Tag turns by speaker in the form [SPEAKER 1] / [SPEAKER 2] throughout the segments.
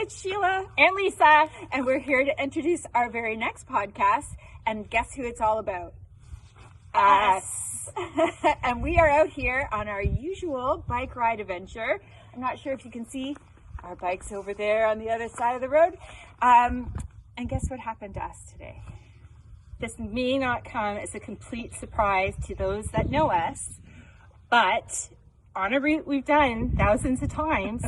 [SPEAKER 1] it's Sheila
[SPEAKER 2] and Lisa,
[SPEAKER 1] and we're here to introduce our very next podcast. And guess who it's all about? Us. And we are out here on our usual bike ride adventure. I'm not sure if you can see our bikes over there on the other side of the road. And guess what happened to us today?
[SPEAKER 2] this may not come as a complete surprise to those that know us, but on a route we've done thousands of times,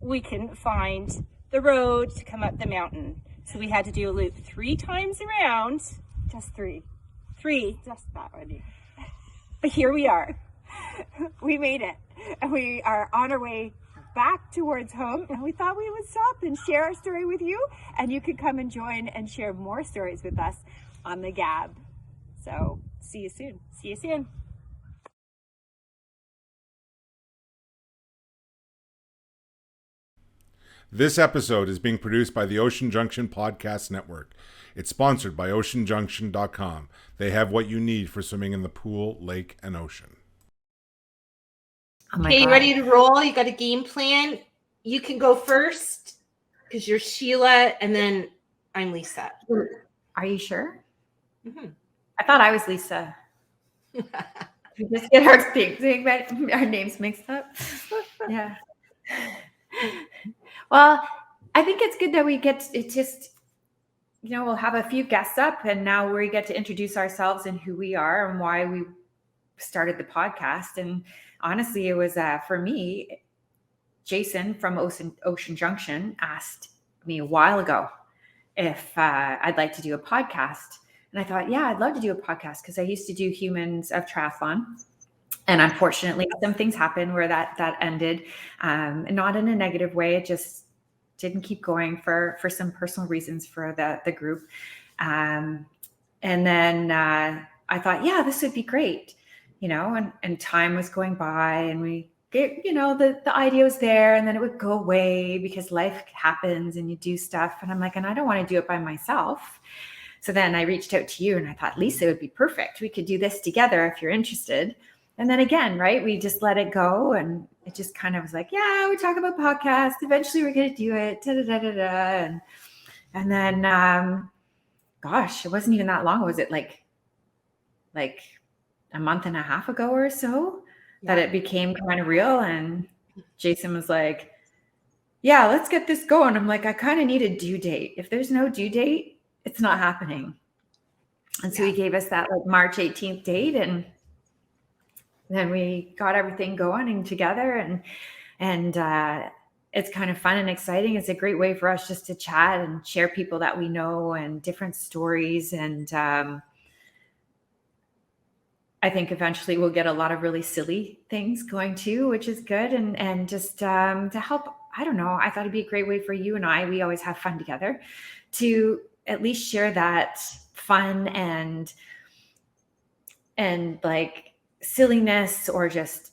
[SPEAKER 2] we couldn't find the road to come up the mountain. So we had to do a loop 3 times around.
[SPEAKER 1] Just three.
[SPEAKER 2] Just that one. But here we are.
[SPEAKER 1] We made it. And we are on our way back towards home. And we thought we would stop and share our story with you. And you could come and join and share more stories with us on the Gab. So see you soon.
[SPEAKER 2] See you soon.
[SPEAKER 3] This episode is being produced by the Ocean Junction Podcast Network. It's sponsored by OceanJunction.com. They have what you need for swimming in the pool, lake, and ocean.
[SPEAKER 4] Okay, you ready to roll? You got a game plan? You can go first because you're Sheila, and then I'm Lisa.
[SPEAKER 5] Are you sure?
[SPEAKER 4] Mm-hmm.
[SPEAKER 5] I thought I was Lisa. We just get our names mixed up. Yeah. Well, I think it's good that we get it. Just, we'll have a few guests up, and now we get to introduce ourselves and who we are and why we started the podcast. And honestly, it was for me, Jason from Ocean Junction asked me a while ago if I'd like to do a podcast. And I thought, yeah, I'd love to do a podcast because I used to do Humans of Triathlon. And unfortunately, some things happened where that ended, and not in a negative way. It just didn't keep going for some personal reasons for the group. And then I thought, yeah, this would be great, and time was going by, and we get, the idea was there, and then it would go away because life happens and you do stuff. And I'm like, and I don't want to do it by myself. So then I reached out to you and I thought, Lisa, it would be perfect. We could do this together if you're interested. And then again, right, we just let it go, and it just kind of was like, yeah, we talk about podcasts. Eventually we're going to do it. And then, gosh, it wasn't even that long. Was it like a month and a half ago or so that it became kind of real? And Jason was like, yeah, let's get this going. I'm like, I kind of need a due date. If there's no due date, it's not happening. And so he gave us that March 18th date, and then we got everything going and together, and it's kind of fun and exciting. It's a great way for us just to chat and share people that we know and different stories. And I think eventually we'll get a lot of really silly things going too, which is good. And just to help, I don't know, I thought it'd be a great way for you and I, we always have fun together, to at least share that fun and like silliness or just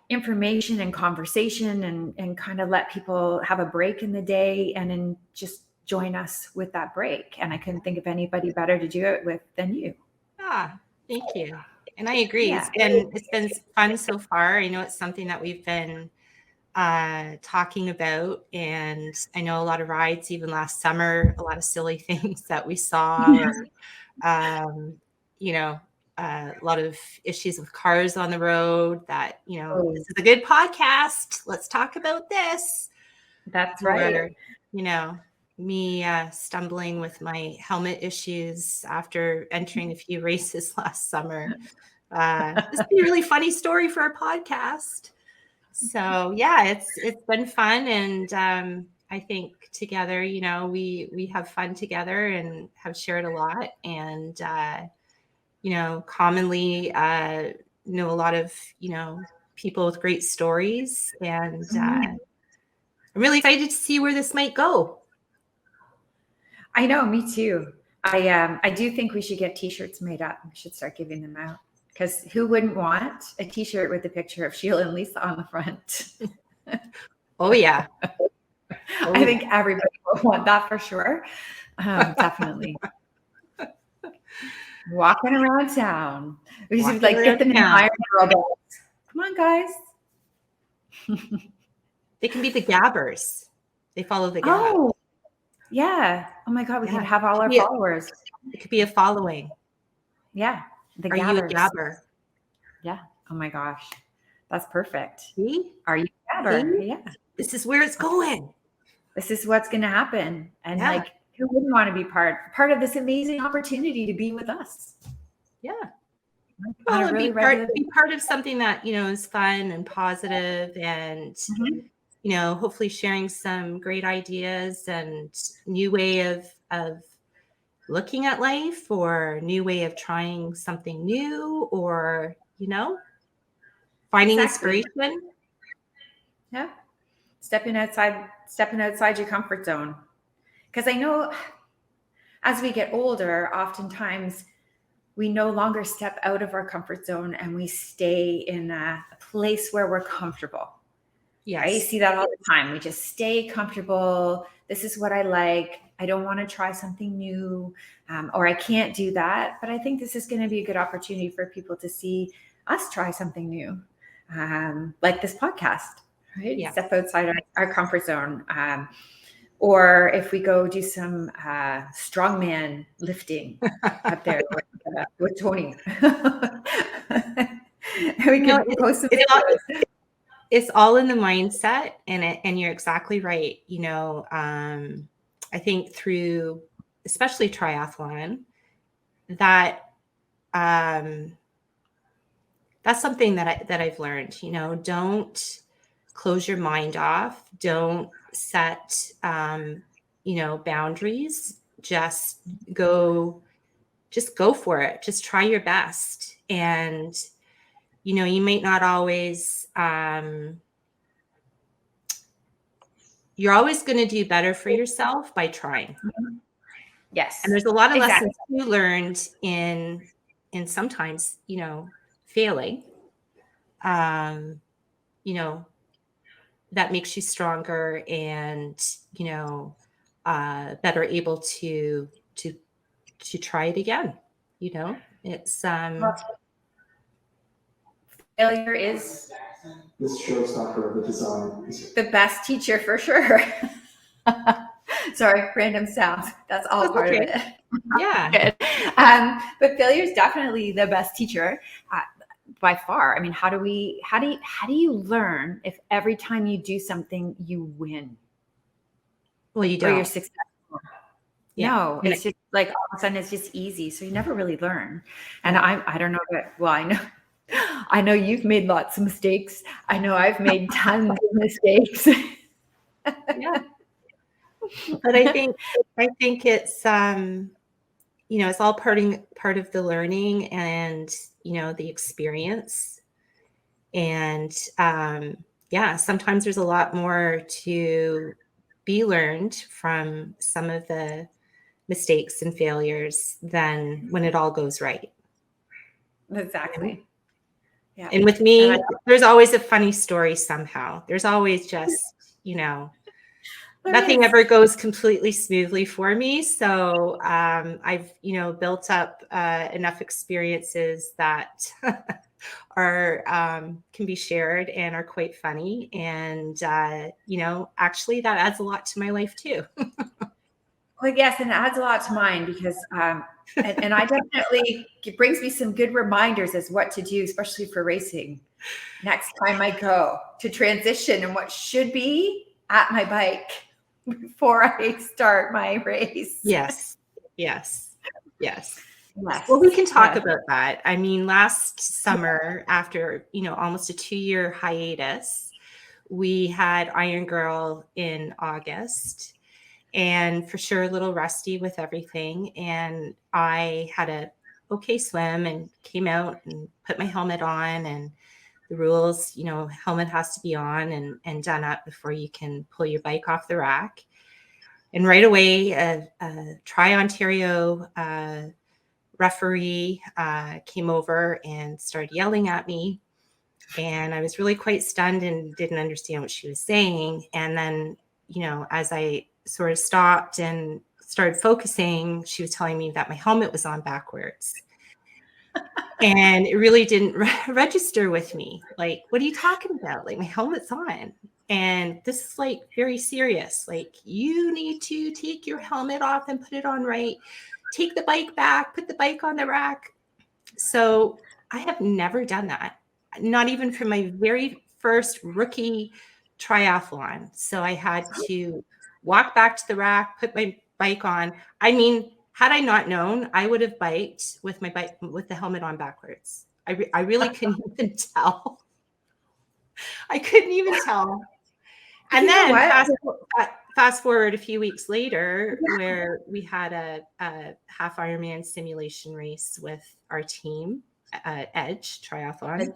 [SPEAKER 5] information and conversation, and kind of let people have a break in the day and then just join us with that break. And I couldn't think of anybody better to do it with than you.
[SPEAKER 4] Thank you. And I agree.
[SPEAKER 5] Yeah.
[SPEAKER 4] It's been fun so far. I know it's something that we've been talking about, and I know a lot of rides, even last summer, a lot of silly things that we saw, or, a lot of issues with cars on the road that, this is a good podcast. Let's talk about this.
[SPEAKER 5] That's right.
[SPEAKER 4] Or, me stumbling with my helmet issues after entering a few races last summer. This would be a really funny story for our podcast. So yeah, it's been fun, and I think together, we have fun together and have shared a lot, and commonly know a lot of people with great stories, and I'm really excited to see where this might go.
[SPEAKER 5] I know, me too. I do think we should get t-shirts made up. We should start giving them out, because who wouldn't want a t-shirt with a picture of Sheila and Lisa on the front?
[SPEAKER 4] Oh yeah.
[SPEAKER 5] I think everybody will want that for sure. Definitely. Walking around town. We should get them in higher girl belts. Come on, guys.
[SPEAKER 4] They can be the gabbers. They follow the gap.
[SPEAKER 5] Oh, yeah. Oh my God, we
[SPEAKER 4] Yeah.
[SPEAKER 5] could have all our
[SPEAKER 4] Yeah.
[SPEAKER 5] followers.
[SPEAKER 4] It could be a following.
[SPEAKER 5] Yeah. The
[SPEAKER 4] Are you a
[SPEAKER 5] gabbers.
[SPEAKER 4] gabber?
[SPEAKER 5] Yeah. Oh my gosh. That's perfect.
[SPEAKER 4] See?
[SPEAKER 5] Are you a gabber?
[SPEAKER 4] See?
[SPEAKER 5] Yeah.
[SPEAKER 4] This is where it's going.
[SPEAKER 5] This is what's going to happen. And
[SPEAKER 4] Yeah.
[SPEAKER 5] like, who wouldn't want to be part of this amazing opportunity to be with us?
[SPEAKER 4] Yeah.
[SPEAKER 5] On
[SPEAKER 4] Well,
[SPEAKER 5] a
[SPEAKER 4] and
[SPEAKER 5] really
[SPEAKER 4] be part of something that, is fun and positive and,
[SPEAKER 5] Mhm.
[SPEAKER 4] hopefully sharing some great ideas and new way of looking at life or new way of trying something new or, finding
[SPEAKER 5] Exactly.
[SPEAKER 4] inspiration.
[SPEAKER 5] Yeah. Stepping outside your comfort zone. Because I know as we get older, oftentimes we no longer step out of our comfort zone and we stay in a place where we're comfortable.
[SPEAKER 4] Yes.
[SPEAKER 5] Right? You see that all the time. We just stay comfortable. This is what I like. I don't want to try something new, or I can't do that. But I think this is going to be a good opportunity for people to see us try something new, like this podcast, right?
[SPEAKER 4] Yeah.
[SPEAKER 5] Step outside our comfort zone. Or if we go do some strongman lifting up there with Tony. We can post some videos.
[SPEAKER 4] It's all in the mindset, and you're exactly right. I think through especially triathlon, that that's something that I've learned. Don't close your mind off. Don't set boundaries. Just go for it. Just try your best. And you may not always, you're always going to do better for yourself by trying.
[SPEAKER 5] Yes.
[SPEAKER 4] And there's a lot of lessons you learned in sometimes, failing, that makes you stronger and, better able to try it again. It's,
[SPEAKER 5] failure is
[SPEAKER 6] this showstopper of the design.
[SPEAKER 5] the best teacher for sure. Sorry, random sounds. That's all part of it.
[SPEAKER 4] Yeah.
[SPEAKER 5] Good. But failure is definitely the best teacher by far. I mean, how do you learn if every time you do something you win?
[SPEAKER 4] Well, you
[SPEAKER 5] Or
[SPEAKER 4] don't.
[SPEAKER 5] you're successful.
[SPEAKER 4] Yeah.
[SPEAKER 5] No, it's just like all of a sudden it's just easy. So you never really learn. And I don't know, I know you've made lots of mistakes. I know I've made tons of mistakes.
[SPEAKER 4] Yeah. But I think it's it's all part of the learning and the experience. And sometimes there's a lot more to be learned from some of the mistakes and failures than when it all goes right.
[SPEAKER 5] Exactly. Yeah.
[SPEAKER 4] And with me, there's always a funny story somehow. There's always just, nothing ever goes completely smoothly for me. So I've, built up enough experiences that are can be shared and are quite funny. And, actually that adds a lot to my life too.
[SPEAKER 5] Well, yes, and it adds a lot to mine because, and I definitely, it brings me some good reminders as what to do, especially for racing. Next time I go to transition and what should be at my bike before I start my race.
[SPEAKER 4] Yes. Well, we can talk about that. I mean, last summer, after, almost a 2-year hiatus, we had Iron Girl in August. And for sure, a little rusty with everything. And I had a okay swim and came out and put my helmet on, and the rules, helmet has to be on and done up before you can pull your bike off the rack. And right away, a Tri-Ontario referee came over and started yelling at me. And I was really quite stunned and didn't understand what she was saying. And then, as I sort of stopped and started focusing, she was telling me that my helmet was on backwards. And it really didn't register with me. Like, what are you talking about? Like, my helmet's on. And this is like very serious. Like, you need to take your helmet off and put it on right. Take the bike back, put the bike on the rack. So I have never done that, not even for my very first rookie triathlon. So I had to walk back to the rack, put my bike on. I mean, had I not known, I would have biked with my bike with the helmet on backwards. I really couldn't even tell. I couldn't even tell. And then fast forward a few weeks later, where we had a half Ironman simulation race with our team, Edge Triathlon.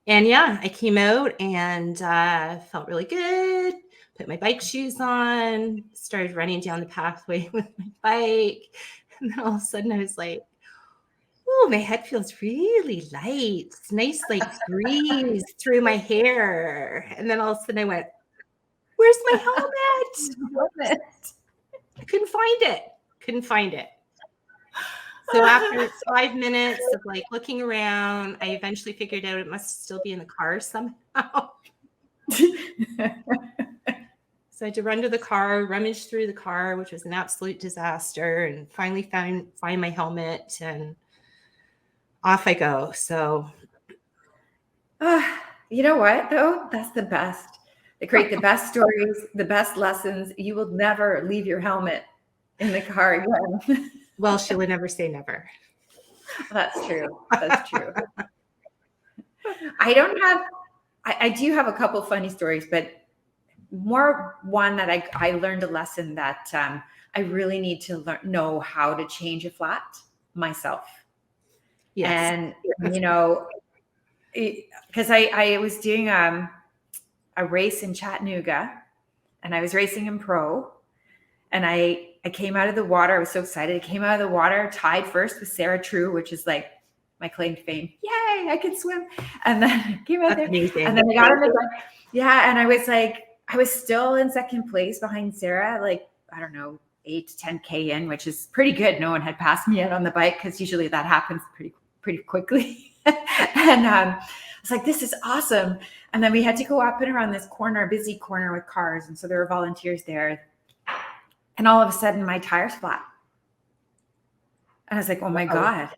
[SPEAKER 4] And yeah, I came out and felt really good, put my bike shoes on, started running down the pathway with my bike. And then all of a sudden I was like, oh, my head feels really light. It's nice, like breeze through my hair. And then all of a sudden I went, where's my helmet? I couldn't find it. So after 5 minutes of like looking around, I eventually figured out it must still be in the car somehow. So I had to run to the car, rummage through the car, which was an absolute disaster, and finally find my helmet, and off I go. So
[SPEAKER 5] you know what, though? That's the best. They create the best stories, the best lessons. You will never leave your helmet in the car again.
[SPEAKER 4] Well, Sheila, never say never.
[SPEAKER 5] That's true. That's true. I do have a couple funny stories, but more one that I learned a lesson that I really need to know how to change a flat myself.
[SPEAKER 4] Yes.
[SPEAKER 5] And, you know, because I was doing a race in Chattanooga, and I was racing in pro, and I came out of the water. I was so excited. I came out of the water, tied first with Sarah True, which is like my claim to fame. Yay, I can swim. And then I came out there.
[SPEAKER 4] Amazing.
[SPEAKER 5] And then I got on the bike. Yeah. And I was still in second place behind Sarah, like, I don't know, 8 to 10K in, which is pretty good. No one had passed me yet on the bike, because usually that happens pretty quickly. And I was like, this is awesome. And then we had to go up and around this corner, busy corner with cars. And so there were volunteers there. And all of a sudden my tire's flat. And I was like, oh my God.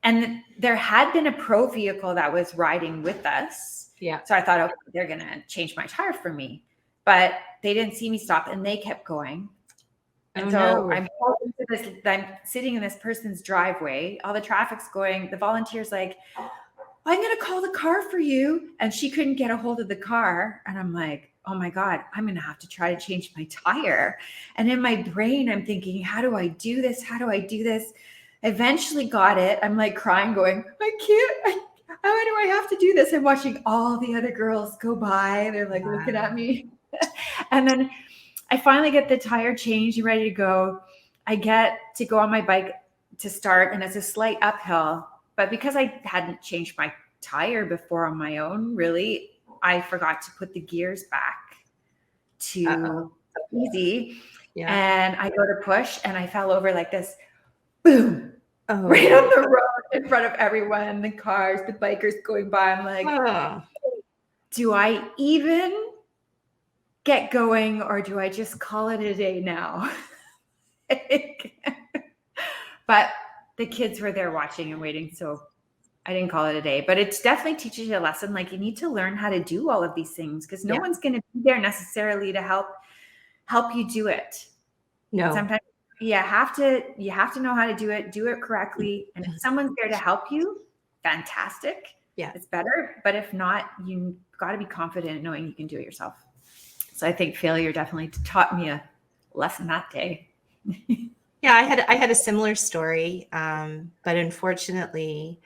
[SPEAKER 5] And there had been a pro vehicle that was riding with us.
[SPEAKER 4] Yeah. So
[SPEAKER 5] I thought, okay, they're going to change my tire for me. But they didn't see me stop, and they kept going. And I'm sitting in this person's driveway. All the traffic's going. The volunteer's like, I'm going to call the car for you. And she couldn't get a hold of the car. And I'm like, oh my God, I'm going to have to try to change my tire. And in my brain, I'm thinking, how do I do this? How do I do this? Eventually got it. I'm like crying, going, I can't. How do I have to do this? I'm watching all the other girls go by. They're like looking at me. And then I finally get the tire changed and ready to go. I get to go on my bike to start, and it's a slight uphill. But because I hadn't changed my tire before on my own, really, I forgot to put the gears back to easy. Yeah. And I go to push, and I fell over like this. Boom. Right on the road in front of everyone, the cars, the bikers going by. I'm like, do I even get going, or do I just call it a day now? But the kids were there watching and waiting, so I didn't call it a day. But it definitely teaches you a lesson. Like, you need to learn how to do all of these things, because no one's going to be there necessarily to help you do it. No. Sometimes you have to know how to do it correctly. And if someone's there to help you, fantastic. Yeah, it's better. But if not, you got to be confident in knowing you can do it yourself. So I think failure definitely taught me a lesson that day.
[SPEAKER 4] Yeah, I had a similar story, but unfortunately,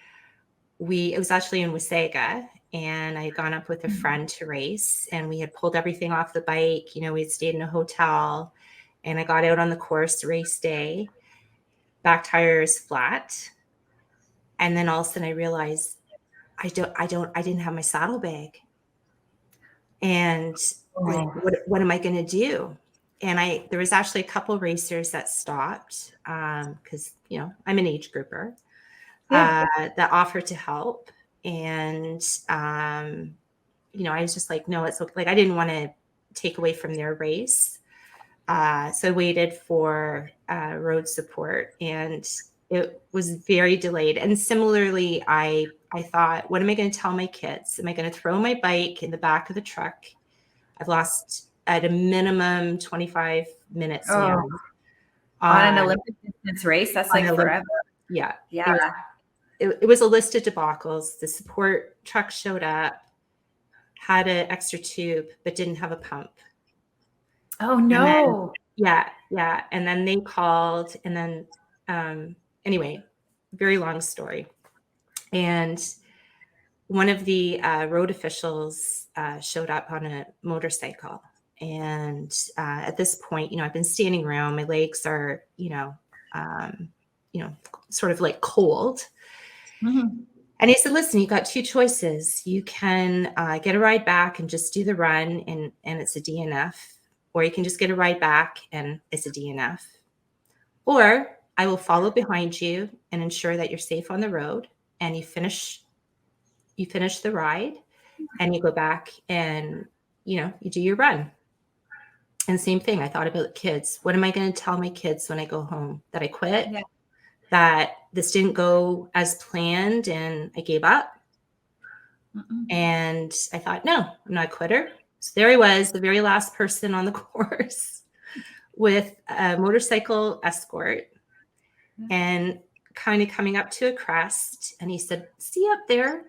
[SPEAKER 4] it was actually in Wasaga, and I had gone up with a friend to race, and we had pulled everything off the bike. You know, we had stayed in a hotel, and I got out on the course race day. Back tire is flat, and then all of a sudden I realized I didn't have my saddlebag, and like, what am I going to do? And there was actually a couple racers that stopped because, you know, I'm an age grouper that offered to help. And I was just like, no, it's okay. Like, I didn't want to take away from their race. So I waited for road support, and it was very delayed. And similarly, I thought, what am I going to tell my kids? Am I going to throw my bike in the back of the truck? I've lost at a minimum 25 minutes now.
[SPEAKER 5] On an Olympic distance race, that's like forever.
[SPEAKER 4] Yeah.
[SPEAKER 5] Yeah.
[SPEAKER 4] It was a list of debacles. The support truck showed up, had an extra tube, but didn't have a pump.
[SPEAKER 5] Oh no.
[SPEAKER 4] Yeah. And then they called, and then anyway, very long story. And one of the road officials showed up on a motorcycle. And at this point, I've been standing around, my legs are, sort of like cold.
[SPEAKER 5] Mm-hmm.
[SPEAKER 4] And he said, listen, you got two choices. You can get a ride back and just do the run, and it's a DNF, or you can just get a ride back and it's a DNF. Or I will follow behind you and ensure that you're safe on the road, and you finish the ride, and you go back and, you do your run. And same thing, I thought about kids. What am I going to tell my kids when I go home? That I quit?
[SPEAKER 5] Yeah.
[SPEAKER 4] That this didn't go as planned and I gave up?
[SPEAKER 5] Mm-mm.
[SPEAKER 4] And I thought, no, I'm not a quitter. So there I was, the very last person on the course with a motorcycle escort, and kind of coming up to a crest. And he said, see up there?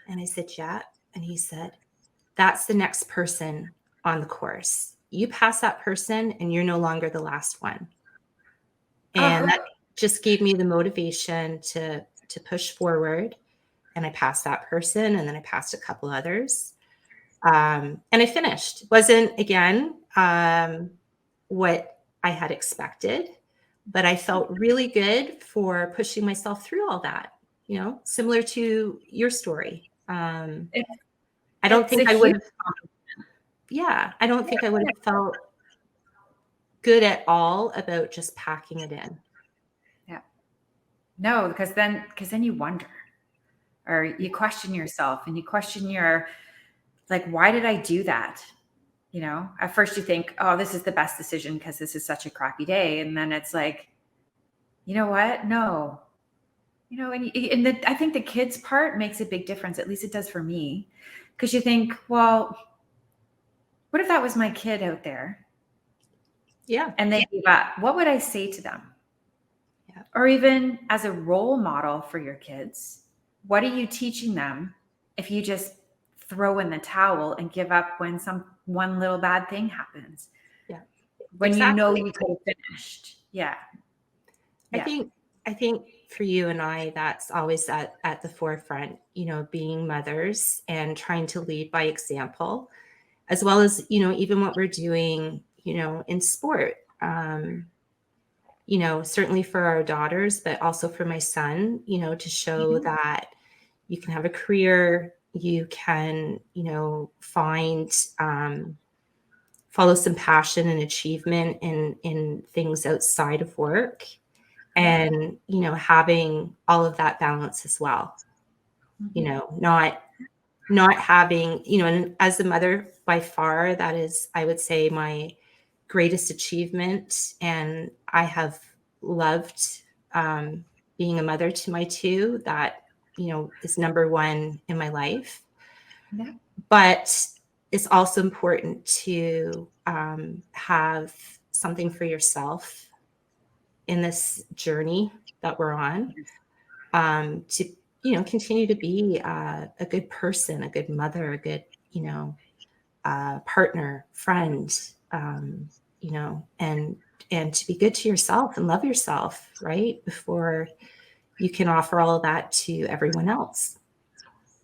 [SPEAKER 4] And I said, yeah. And he said, that's the next person on the course. You pass that person and you're no longer the last one. And that just gave me the motivation to push forward. And I passed that person, and then I passed a couple others. And I finished. Wasn't, again, what I had expected, but I felt really good for pushing myself through all that, similar to your story. I don't think I would have I don't think I would have felt good at all about just packing it in.
[SPEAKER 5] Yeah. No, because then you wonder, or you question yourself, and you question why did I do that? At first you think, oh, this is the best decision because this is such a crappy day. And then it's like, you know what? No. I think the kids part makes a big difference. At least it does for me. Because you think, well, what if that was my kid out there?
[SPEAKER 4] Yeah.
[SPEAKER 5] And they gave up? What would I say to them?
[SPEAKER 4] Yeah.
[SPEAKER 5] Or even as a role model for your kids, what are you teaching them if you just throw in the towel and give up when one little bad thing happens?
[SPEAKER 4] Yeah.
[SPEAKER 5] When
[SPEAKER 4] exactly.
[SPEAKER 5] you could have finished. Yeah.
[SPEAKER 4] I think for you and I, that's always at the forefront, being mothers and trying to lead by example, as well as, even what we're doing, in sport, certainly for our daughters, but also for my son, to show that you can have a career, you can, find, follow some passion and achievement in things outside of work, and, having all of that balance as well, not having, and as a mother, by far, that is, I would say, my greatest achievement. And I have loved being a mother to my two. That, is number one in my life.
[SPEAKER 5] Yeah.
[SPEAKER 4] But it's also important to have something for yourself in this journey that we're on, to continue to be a good person, a good mother, a good partner, friend, and to be good to yourself and love yourself, right, before you can offer all of that to everyone else.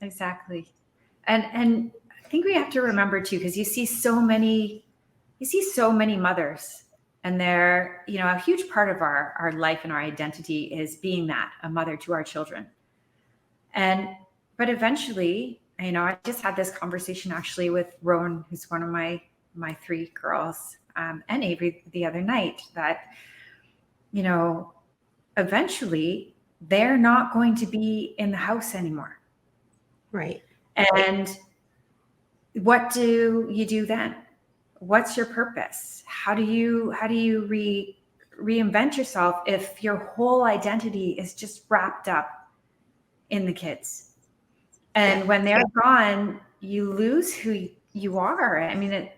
[SPEAKER 5] Exactly. And I think we have to remember too, because you see so many mothers, and they're, a huge part of our life and our identity is being a mother to our children. But eventually, I just had this conversation actually with Rowan, who's one of my three girls, and Avery the other night, that, eventually they're not going to be in the house anymore.
[SPEAKER 4] Right.
[SPEAKER 5] And what do you do then? What's your purpose? How do you reinvent yourself if your whole identity is just wrapped up in the kids? And when they're gone, you lose who you are. I mean,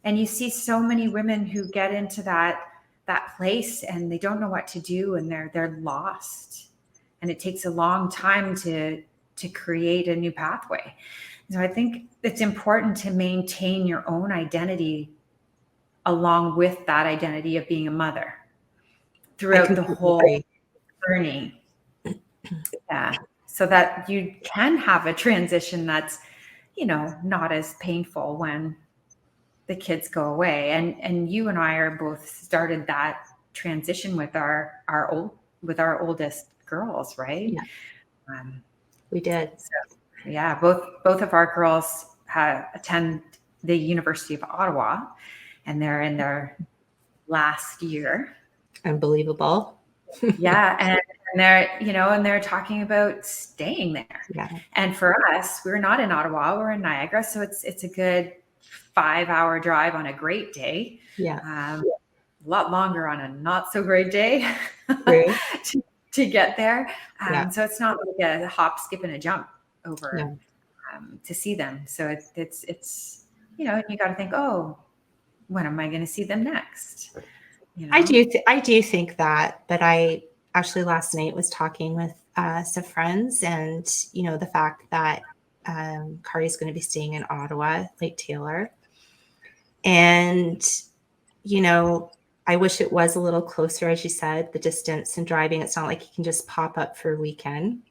[SPEAKER 5] and you see so many women who get into that place and they don't know what to do, and they're lost. And it takes a long time to create a new pathway. So I think it's important to maintain your own identity along with that identity of being a mother throughout the whole journey. Yeah. So that you can have a transition that's, not as painful when the kids go away. And you and I are both started that transition with our oldest girls, right?
[SPEAKER 4] Yeah. We did.
[SPEAKER 5] So, yeah, both of our girls attend the University of Ottawa, and they're in their last year.
[SPEAKER 4] Unbelievable.
[SPEAKER 5] Yeah, and they're talking about staying there.
[SPEAKER 4] Yeah.
[SPEAKER 5] And for us, we're not in Ottawa, we're in Niagara, so it's a good 5-hour drive on a great day.
[SPEAKER 4] Yeah.
[SPEAKER 5] A lot longer on a not so great day to get there. So it's not like a hop, skip, and a jump over to see them. So it's you got to think, oh, when am I going to see them next?
[SPEAKER 4] I do think that, but I actually last night was talking with some friends, and the fact that Kari's going to be staying in Ottawa, Lake Taylor, and I wish it was a little closer, as you said, the distance and driving. It's not like you can just pop up for a weekend.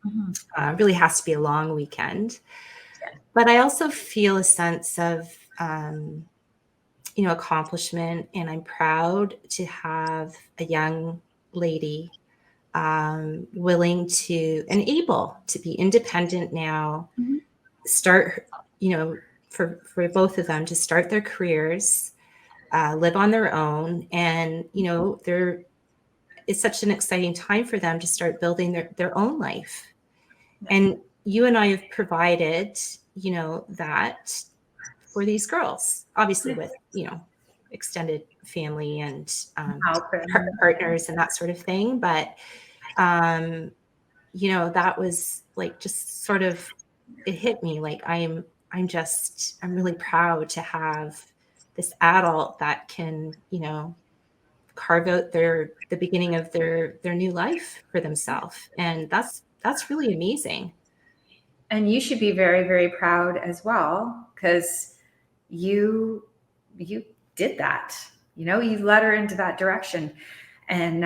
[SPEAKER 4] Mm-hmm. It really has to be a long weekend. Yeah. But I also feel a sense of accomplishment, and I'm proud to have a young lady willing to and able to be independent now, start, for both of them to start their careers, live on their own. And, it's such an exciting time for them to start building their own life. And you and I have provided, that for these girls, obviously with, extended family and partners and that sort of thing. But, that was like, just sort of, it hit me like, I'm really proud to have this adult that can, carve out the beginning of their new life for themselves. And that's really amazing.
[SPEAKER 5] And you should be very, very proud as well, because you did that. You led her into that direction. And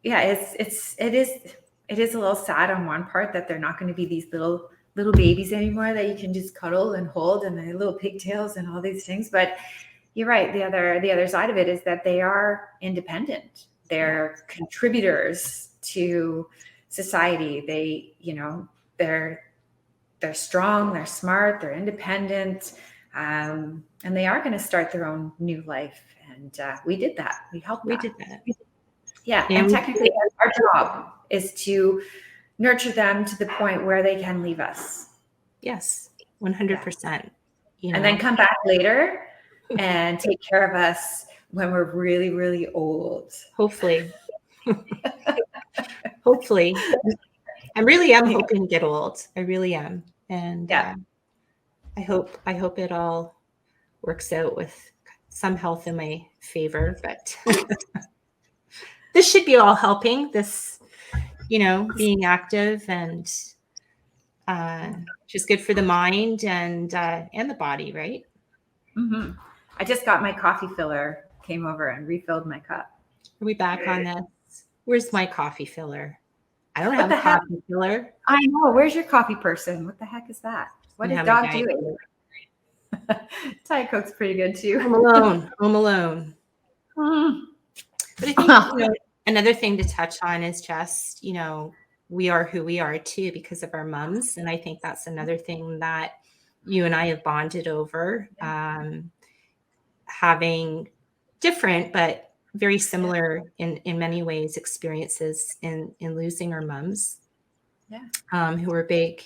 [SPEAKER 5] it is a little sad on one part that they're not going to be these little babies anymore that you can just cuddle and hold, and the little pigtails and all these things. But you're right. The other side of it is that they are independent. They're contributors to society. They're strong, they're smart, they're independent, and they are going to start their own new life. And we did that. We helped. We did that. Yeah. And technically, our job is to nurture them to the point where they can leave us.
[SPEAKER 4] Yes, 100%.
[SPEAKER 5] And then come back later and take care of us when we're really, really old.
[SPEAKER 4] Hopefully. Hopefully. I really am hoping to get old. I really am. And I hope it all works out with some health in my favor. But this should be all helping. This, being active and just good for the mind and the body, right?
[SPEAKER 5] Mm-hmm. I just got my coffee filler, came over and refilled my cup.
[SPEAKER 4] Are we back on this? Where's my coffee filler? I don't have a coffee filler.
[SPEAKER 5] I know. Where's your coffee person? What the heck is that? What is dog doing? Diet Coke's pretty good too.
[SPEAKER 4] Home alone. But I think another thing to touch on is just, we are who we are too because of our moms. And I think that's another thing that you and I have bonded over, having different but very similar in many ways experiences in losing our moms, who were big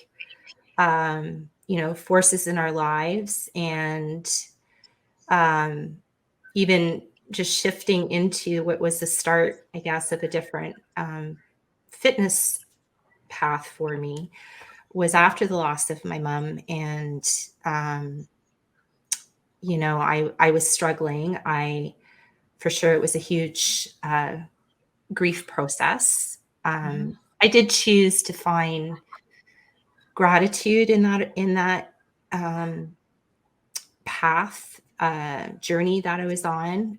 [SPEAKER 4] forces in our lives, and even just shifting into what was the start, I guess, of a different fitness path for me was after the loss of my mom. And, I was struggling. For sure, it was a huge grief process. I did choose to find gratitude in that path, journey that I was on,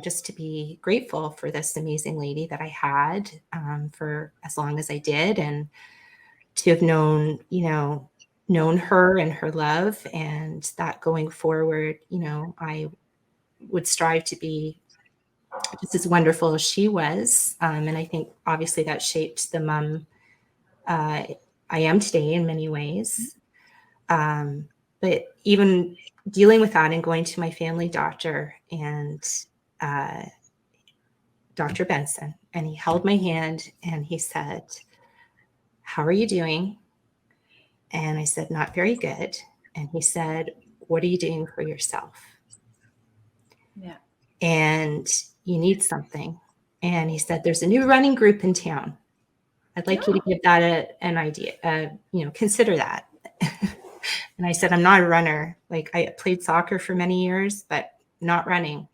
[SPEAKER 4] just to be grateful for this amazing lady that I had for as long as I did, and to have known her and her love, and that going forward, I would strive to be just as wonderful as she was. And I think obviously that shaped the mom I am today in many ways. But even dealing with that and going to my family doctor, and Dr. Benson, and he held my hand and he said, "How are you doing?" And I said, "Not very good." And he said, "What are you doing for yourself?"
[SPEAKER 5] Yeah.
[SPEAKER 4] And you need something. And he said, "There's a new running group in town. I'd like you to give that an idea, consider that." And I said, "I'm not a runner. Like, I played soccer for many years, but not running."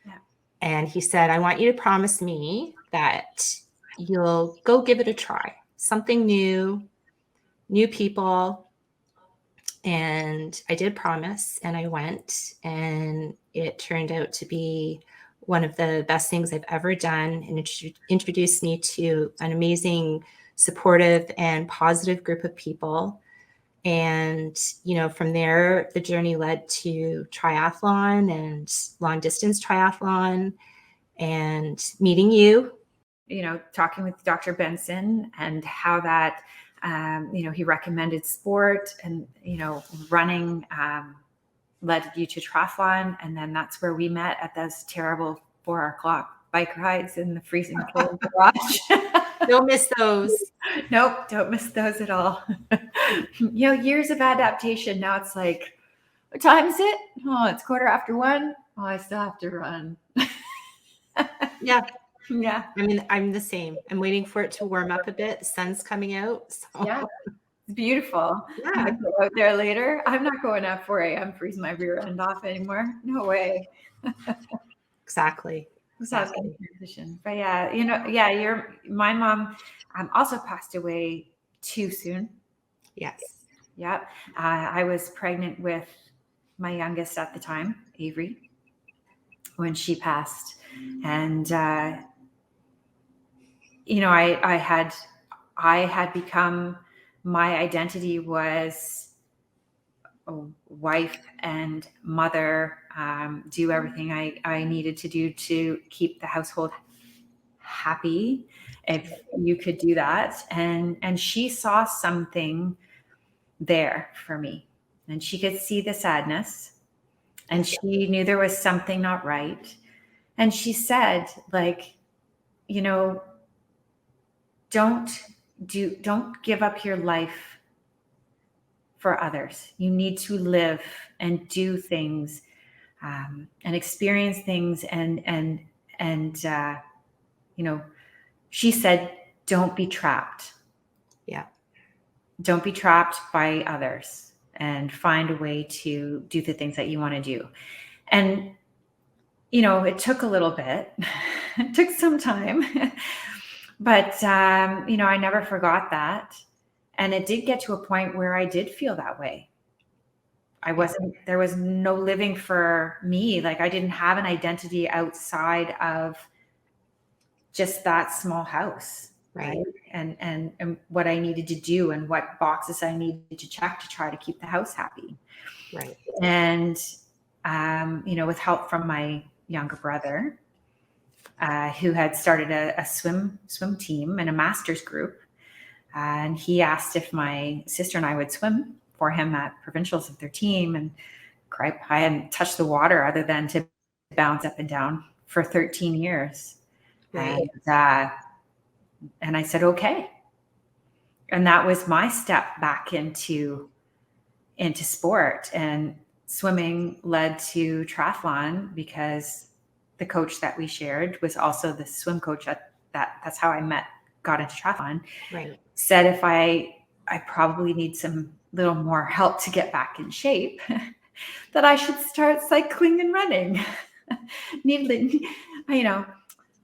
[SPEAKER 5] Yeah.
[SPEAKER 4] And he said, "I want you to promise me that you'll go give it a try. Something new people." And I did promise, and I went, and it turned out to be one of the best things I've ever done, and it introduced me to an amazing, supportive, and positive group of people. And, from there, the journey led to triathlon and long distance triathlon, and meeting you.
[SPEAKER 5] Talking with Dr. Benson and how that, he recommended sport, and, running led you to triathlon. And then that's where we met, at those terrible 4 o'clock bike rides in the freezing cold garage.
[SPEAKER 4] Don't miss those.
[SPEAKER 5] Nope, don't miss those at all. Years of adaptation. Now it's like, what time is it? Oh, it's 1:15. Oh, I still have to run.
[SPEAKER 4] Yeah.
[SPEAKER 5] Yeah.
[SPEAKER 4] I mean, I'm the same. I'm waiting for it to warm up a bit. The sun's coming out. So.
[SPEAKER 5] Yeah. It's beautiful.
[SPEAKER 4] Yeah.
[SPEAKER 5] I'm gonna go out there later. I'm not going at 4 a.m. freezing my rear end off anymore. No way.
[SPEAKER 4] Exactly.
[SPEAKER 5] Transition. But my mom also passed away too soon.
[SPEAKER 4] Yes.
[SPEAKER 5] Yep. I was pregnant with my youngest at the time, Avery, when she passed. And, I had become, my identity was a wife and mother, do everything I needed to do to keep the household happy, if you could do that. And she saw something there for me, and she could see the sadness, and she knew there was something not right. And she said, like, don't give up your life for others. You need to live and do things, and experience things. And she said, don't be trapped.
[SPEAKER 4] Yeah.
[SPEAKER 5] Don't be trapped by others, and find a way to do the things that you want to do. And, it took a little bit, it took some time, but, I never forgot that. And it did get to a point where I did feel that way. There was no living for me. Like, I didn't have an identity outside of just that small house. Right. And what I needed to do, and what boxes I needed to check to try to keep the house happy.
[SPEAKER 4] Right.
[SPEAKER 5] And, with help from my younger brother, who had started a swim team and a master's group. And he asked if my sister and I would swim for him at provincials of their team. And I hadn't touched the water other than to bounce up and down for 13 years. Right. And I said, okay. And that was my step back into into sport, and swimming led to triathlon because the coach that we shared was also the swim coach that's how I got into triathlon.
[SPEAKER 4] Right.
[SPEAKER 5] Said if I probably need some little more help to get back in shape, that I should start cycling and running.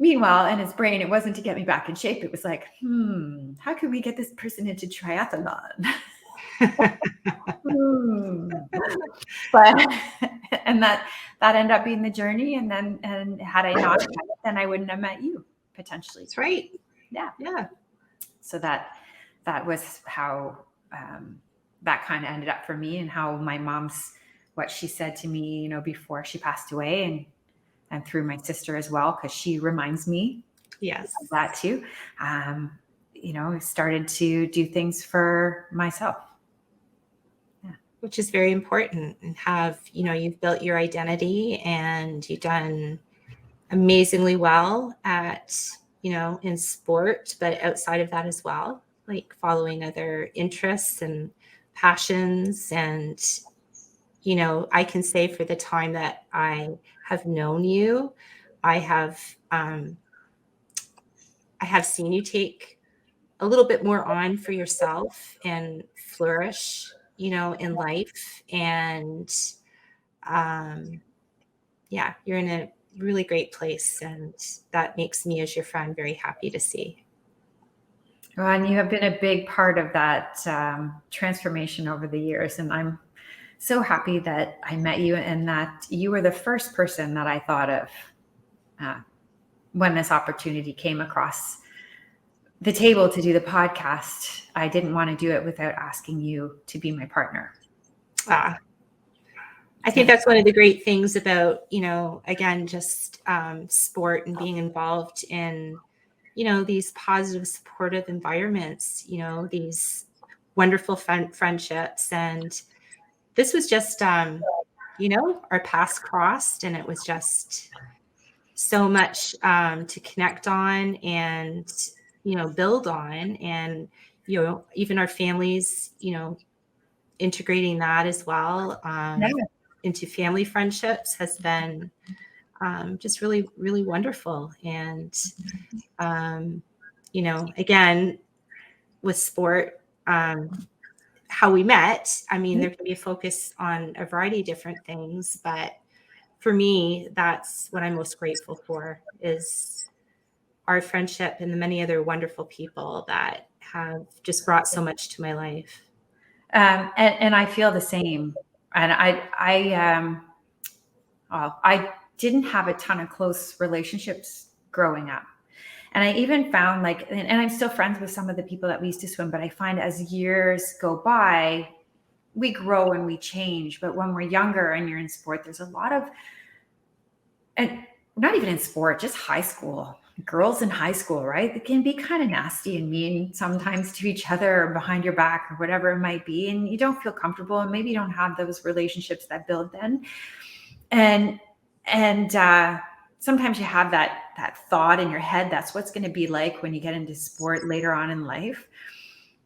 [SPEAKER 5] Meanwhile, in his brain, it wasn't to get me back in shape. It was like, how could we get this person into triathlon? But and that ended up being the journey. And had I not met it, then I wouldn't have met you potentially.
[SPEAKER 4] That's right.
[SPEAKER 5] Yeah.
[SPEAKER 4] Yeah.
[SPEAKER 5] So that was how that kind of ended up for me, and how my mom's, what she said to me, before she passed away, and through my sister as well, because she reminds me
[SPEAKER 4] Yes.
[SPEAKER 5] of that too. Started to do things for myself. Yeah.
[SPEAKER 4] Which is very important, and you've built your identity, and you've done amazingly well at, in sport, but outside of that as well, like following other interests and passions. And, I can say for the time that I have known you, I have seen you take a little bit more on for yourself and flourish, in life. And you're in a really great place, and that makes me, as your friend, very happy to see.
[SPEAKER 5] Well, and you have been a big part of that transformation over the years, and I'm so happy that I met you, and that you were the first person that I thought of when this opportunity came across the table to do the podcast. I didn't want to do it without asking you to be my partner.
[SPEAKER 4] I think that's one of the great things about, again, just sport and being involved in, these positive, supportive environments, these wonderful friendships. And this was just, our paths crossed, and it was just so much to connect on and, build on. And, even our families, integrating that as well into family friendships has been just really, really wonderful. And, again, with sport, how we met, there can be a focus on a variety of different things, but for me, that's what I'm most grateful for, is our friendship and the many other wonderful people that have just brought so much to my life.
[SPEAKER 5] And I feel the same. And I didn't have a ton of close relationships growing up. And I even found and I'm still friends with some of the people that we used to swim, but I find as years go by, we grow and we change. But when we're younger and you're in sport, there's a lot of, and not even in sport, just high school, girls in high school, right? They can be kind of nasty and mean sometimes to each other or behind your back or whatever it might be. And you don't feel comfortable, and maybe you don't have those relationships that build then. And sometimes you have that thought in your head, that's what's going to be like when you get into sport later on in life,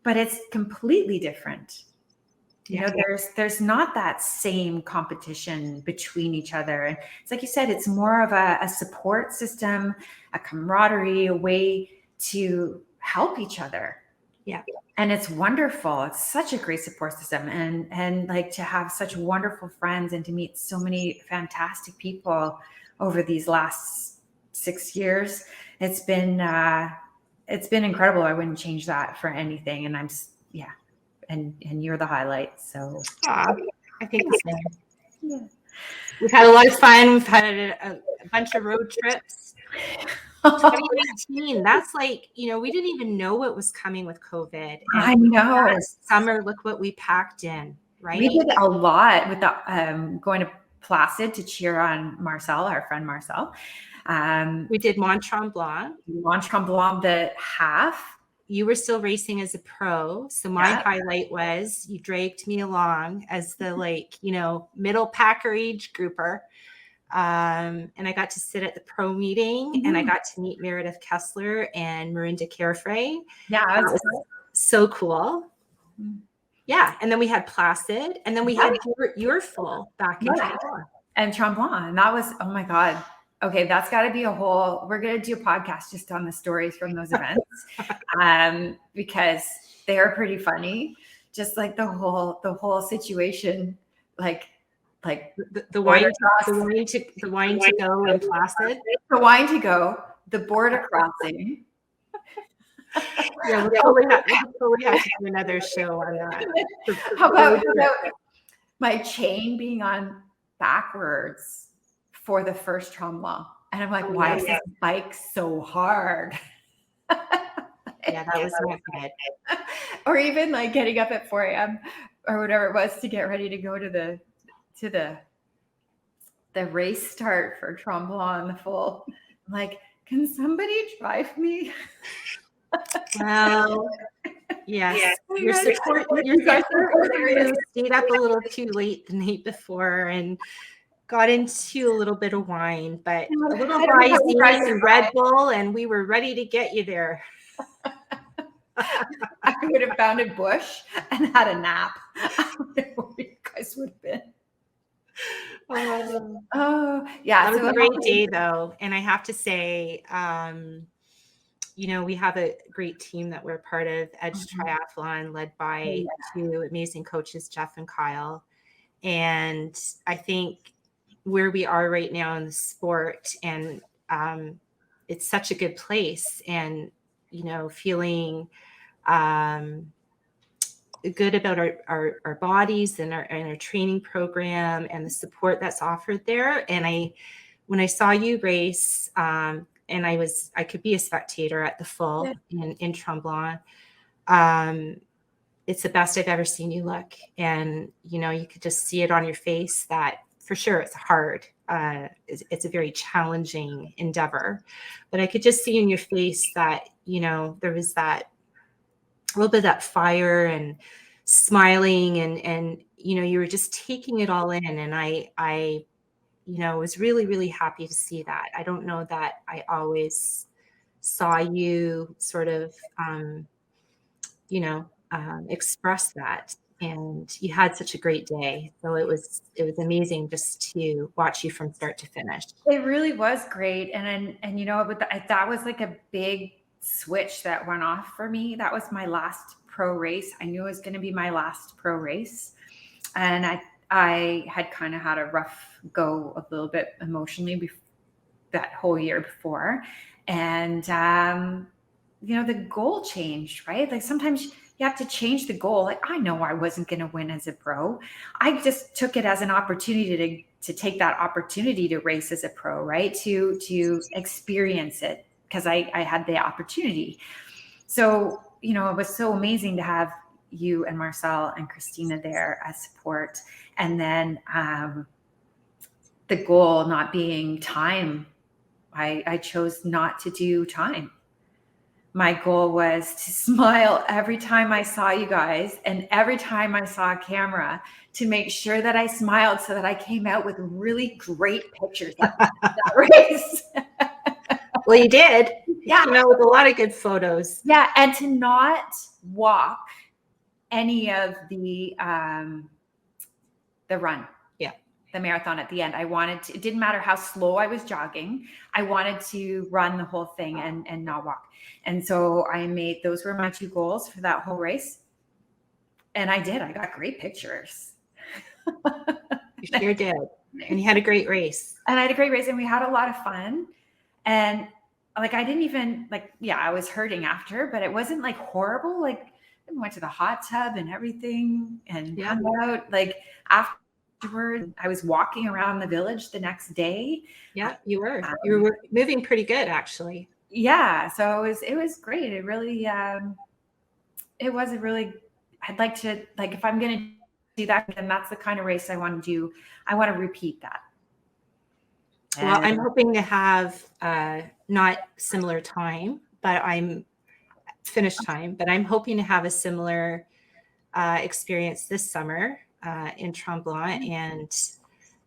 [SPEAKER 5] but it's completely different. There's not that same competition between each other. And it's like you said, it's more of a support system, a camaraderie, a way to help each other.
[SPEAKER 4] Yeah.
[SPEAKER 5] And it's wonderful. It's such a great support system, and to have such wonderful friends, and to meet so many fantastic people over these last 6 years. It's been incredible. I wouldn't change that for anything. And and you're the highlight. So
[SPEAKER 4] I think the same. Yeah. We've had a lot of fun. We've had a bunch of road trips. 2019, that's we didn't even know what was coming with COVID. And
[SPEAKER 5] I know.
[SPEAKER 4] Summer, look what we packed in, right?
[SPEAKER 5] We did a lot with the going to Placid to cheer on Marcel, our friend Marcel.
[SPEAKER 4] We did Mont Tremblant.
[SPEAKER 5] The half.
[SPEAKER 4] You were still racing as a pro. So my highlight was you dragged me along as the middle packer age grouper. And I got to sit at the pro meeting, and I got to meet Meredith Kessler and Marinda Carefrey.
[SPEAKER 5] Yeah,
[SPEAKER 4] that was so cool. Yeah, and then we had Placid, and then we had your full back in Tremblant.
[SPEAKER 5] And Tremblant, and that was, oh my God. Okay, that's got to be we're going to do a podcast just on the stories from those events, because they're pretty funny. Just like the whole situation, like
[SPEAKER 4] the wine to go and Placid,
[SPEAKER 5] the wine to go, the border crossing.
[SPEAKER 4] Yeah, we'll probably have to do another show on that.
[SPEAKER 5] How about my chain being on backwards for the first Tremblant? And I'm like, why is this bike so hard?
[SPEAKER 4] Yeah, that was not good.
[SPEAKER 5] Or even like getting up at 4 a.m. or whatever it was to get ready to go to the race start for Tremblant, the full. I'm like, can somebody drive me?
[SPEAKER 4] Well, yes. Your support stayed up a little too late the night before and got into a little bit of wine, but a little Visine and Red Bull, and we were ready to get you there.
[SPEAKER 5] I would have found a bush and had a nap. I don't know where you guys would have been. Oh, yeah.
[SPEAKER 4] That was a great day, though. And I have to say, we have a great team that we're part of, Edge Triathlon, led by two amazing coaches, Jeff and Kyle. And I think where we are right now in the sport, and it's such a good place, and feeling good about our bodies and our training program and the support that's offered there. And when I saw you race, and I could be a spectator at the full in Tremblant. It's the best I've ever seen you look. And, you could just see it on your face that for sure it's hard. It's a very challenging endeavor, but I could just see in your face that, there was that a little bit of that fire and smiling and, you were just taking it all in. And I was really, really happy to see that. I don't know that I always saw you sort of, express that. And you had such a great day. So it was amazing just to watch you from start to finish.
[SPEAKER 5] It really was great. And that was like a big switch that went off for me. That was my last pro race. I knew it was going to be my last pro race. And I had kind of had a rough go a little bit emotionally that whole year before. And, the goal changed, right? Like sometimes you have to change the goal. Like I know I wasn't going to win as a pro. I just took it as an opportunity to take that opportunity to race as a pro, right? To experience it because I had the opportunity. So, it was so amazing to have you and Marcel and Christina there as support. And then the goal not being time. I chose not to do time. My goal was to smile every time I saw you guys and every time I saw a camera to make sure that I smiled so that I came out with really great pictures of that race.
[SPEAKER 4] Well, you did. Yeah. With a lot of good photos.
[SPEAKER 5] Yeah. And to not walk any of the run. Yeah. The marathon at the end. It didn't matter how slow I was jogging. I wanted to run the whole thing and not walk. And so those were my two goals for that whole race. And I did. I got great pictures.
[SPEAKER 4] You sure did. And you had a great race.
[SPEAKER 5] And I had a great race and we had a lot of fun. And like, I didn't even I was hurting after, but it wasn't like horrible. Like I went to the hot tub and everything and hung out. Like afterward, I was walking around the village the next day.
[SPEAKER 4] Yeah, you were. You were moving pretty good, actually.
[SPEAKER 5] Yeah, so it was great. It really it was a really. I'd like to if I'm going to do that, then that's the kind of race I want to do. I want to repeat that.
[SPEAKER 4] Well, I'm hoping to have not similar time, but I'm finished time. But I'm hoping to have a similar experience this summer in Tremblant, and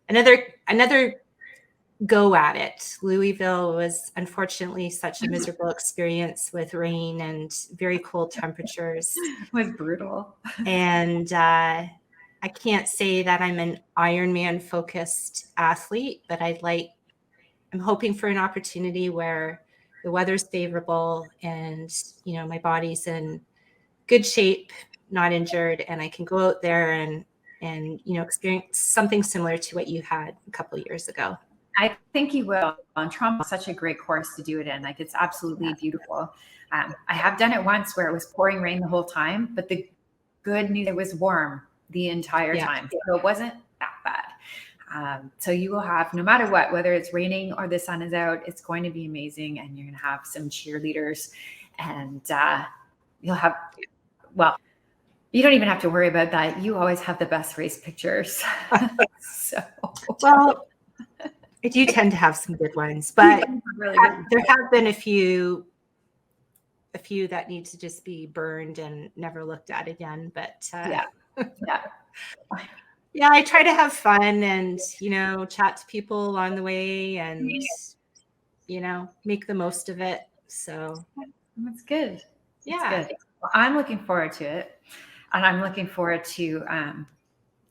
[SPEAKER 4] another go at it. Louisville was unfortunately such a miserable experience with rain and very cold temperatures.
[SPEAKER 5] It was brutal.
[SPEAKER 4] And I can't say that I'm an Ironman focused athlete, but I'm hoping for an opportunity where the weather's favorable and, my body's in good shape, not injured, and I can go out there and experience something similar to what you had a couple of years ago.
[SPEAKER 5] I think you will. And Toronto is such a great course to do it in. Like, it's absolutely beautiful. I have done it once where it was pouring rain the whole time, but the good news, it was warm the entire time. So it wasn't that bad. So you will have, no matter what, whether it's raining or the sun is out, it's going to be amazing. And you're going to have some cheerleaders, and you'll have, well, you don't even have to worry about that. You always have the best race pictures. So,
[SPEAKER 4] well, I do tend to have some good ones, but
[SPEAKER 5] really good.
[SPEAKER 4] there have been a few that need to just be burned and never looked at again. But yeah, I try to have fun and, chat to people along the way and, make the most of it. So
[SPEAKER 5] That's good.
[SPEAKER 4] Yeah.
[SPEAKER 5] That's good. Well, I'm looking forward to it. And I'm looking forward to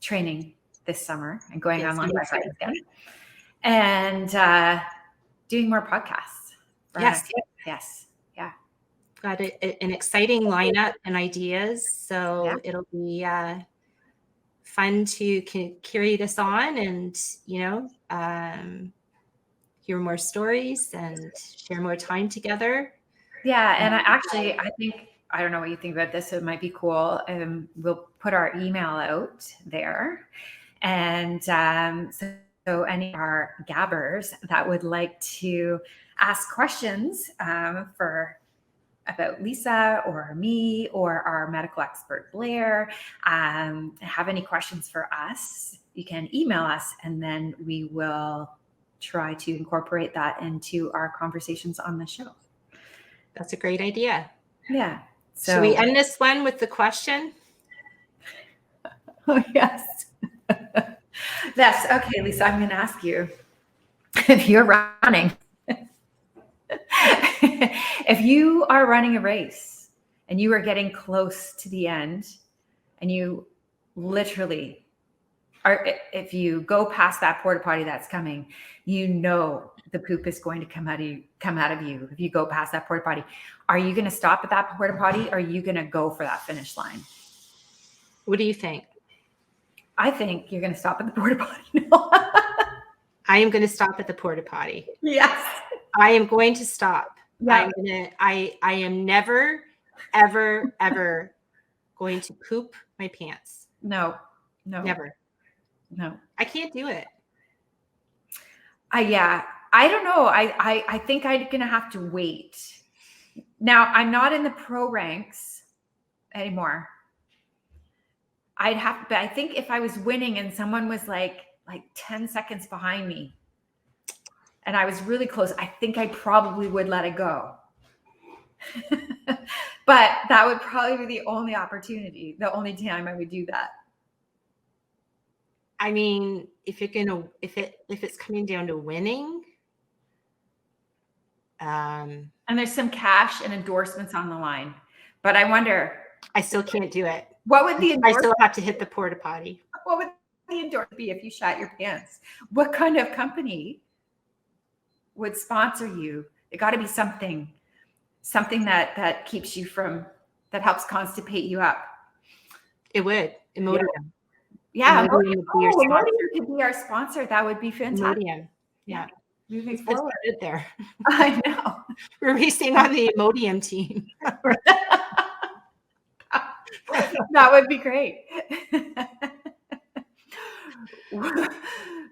[SPEAKER 5] training this summer and going online by Friday again. And doing more podcasts.
[SPEAKER 4] Yes.
[SPEAKER 5] Yes. Yeah.
[SPEAKER 4] Got an exciting lineup and ideas. So it'll be fun to carry this on and, hear more stories and share more time together.
[SPEAKER 5] Yeah. And I think, I don't know what you think about this. So it might be cool. We'll put our email out there. And so any of our gabbers that would like to ask questions about Lisa or me or our medical expert Blair, have any questions for us, you can email us, and then we will try to incorporate that into our conversations on the show.
[SPEAKER 4] That's a great idea.
[SPEAKER 5] Yeah. So
[SPEAKER 4] should we end this one with the question?
[SPEAKER 5] Oh, yes. Yes. Okay, Lisa, I'm going to ask you, if you're running, if you are running a race and you are getting close to the end and you literally are, if you go past that porta potty that's coming, the poop is going to come out of you. If you go past that porta potty, are you going to stop at that porta potty? Or are you going to go for that finish line?
[SPEAKER 4] What do you think?
[SPEAKER 5] I think you're going to stop at the porta potty. No.
[SPEAKER 4] I am going to stop at the porta potty.
[SPEAKER 5] Yes.
[SPEAKER 4] I am going to stop.
[SPEAKER 5] Yeah.
[SPEAKER 4] I am never, ever, ever going to poop my pants.
[SPEAKER 5] No.
[SPEAKER 4] Never.
[SPEAKER 5] No.
[SPEAKER 4] I can't do it.
[SPEAKER 5] I don't know. I think I'm going to have to wait. Now, I'm not in the pro ranks anymore. But I think if I was winning and someone was like 10 seconds behind me and I was really close, I think I probably would let it go. But that would probably be the only opportunity, the only time I would do that.
[SPEAKER 4] I mean, if it's coming down to winning,
[SPEAKER 5] and there's some cash and endorsements on the line, but I wonder,
[SPEAKER 4] I still can't do it.
[SPEAKER 5] What would the
[SPEAKER 4] I still have to hit the porta potty.
[SPEAKER 5] What would the endorsement be if you shat your pants? What kind of company would sponsor you? It got to be something that keeps you that helps constipate you up.
[SPEAKER 4] It would. Imodium.
[SPEAKER 5] Yeah.
[SPEAKER 4] Imodium
[SPEAKER 5] could be our sponsor. That would be fantastic.
[SPEAKER 4] Imodium. Yeah.
[SPEAKER 5] Moving forward.
[SPEAKER 4] There.
[SPEAKER 5] I know.
[SPEAKER 4] We're racing on the Imodium team.
[SPEAKER 5] That would be great.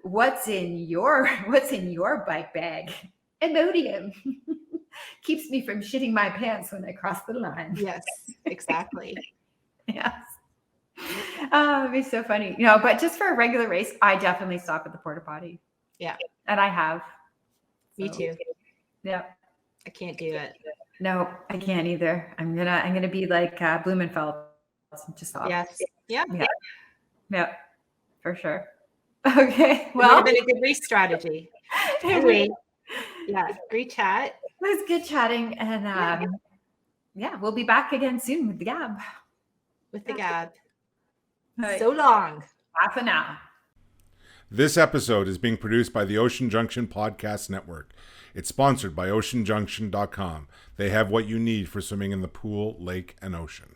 [SPEAKER 5] What's in your bike bag? Imodium. Keeps me from shitting my pants when I cross the line.
[SPEAKER 4] Yes, exactly.
[SPEAKER 5] Yes. Oh, it'd be so funny. But just for a regular race, I definitely stop at the porta potty.
[SPEAKER 4] Yeah.
[SPEAKER 5] And I have.
[SPEAKER 4] Me too.
[SPEAKER 5] Yeah.
[SPEAKER 4] I can't do it.
[SPEAKER 5] No, I can't either. I'm gonna be like Blumenfeld. Just stop.
[SPEAKER 4] Yes. Yeah.
[SPEAKER 5] Yeah. For sure. Okay. Well,
[SPEAKER 4] it's been a good race strategy. Anyway, yeah, great chat.
[SPEAKER 5] It was good chatting. And yeah, we'll be back again soon with the Gab.
[SPEAKER 4] With the Gab.
[SPEAKER 5] Right.
[SPEAKER 4] So long.
[SPEAKER 5] Bye for now.
[SPEAKER 3] This episode is being produced by the Ocean Junction Podcast Network. It's sponsored by oceanjunction.com. They have what you need for swimming in the pool, lake, and ocean.